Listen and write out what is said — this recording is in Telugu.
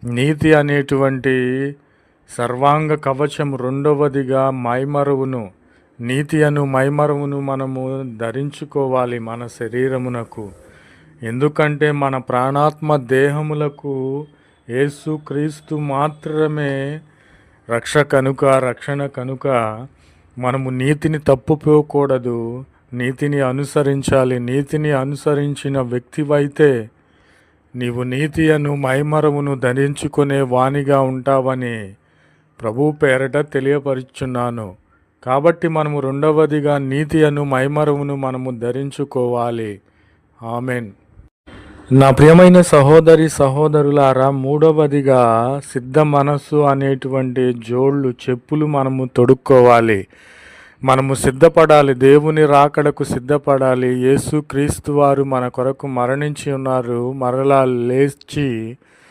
నీతి అనేటువంటి సర్వాంగ కవచం, రెండవదిగా మైమరువును, నీతి అను మైమరువును మనము ధరించుకోవాలి మన శరీరమునకు. ఎందుకంటే మన ప్రాణాత్మ దేహములకు యేసుక్రీస్తు మాత్రమే రక్షణ కనుక మనము నీతిని తప్పుపోకూడదు, నీతిని అనుసరించాలి. నీతిని అనుసరించిన వ్యక్తివైతే నీవు నీతి అను మైమరమును ధరించుకునే వానిగా ఉంటావని ప్రభు పేరట తెలియపరుచున్నాను. కాబట్టి మనము రెండవదిగా నీతి అను మైమరమును మనము ధరించుకోవాలి. ఆమెన్. నా ప్రియమైన సహోదరి సహోదరులారా, మూడవదిగా సిద్ధ మనస్సు అనేటువంటి జోళ్ళు, చెప్పులు మనము తొడుక్కోవాలి. మనము సిద్ధపడాలి, దేవుని రాకడకు సిద్ధపడాలి. యేసుక్రీస్తు వారు మన కొరకు మరణించి ఉన్నారు, మరలా లేచి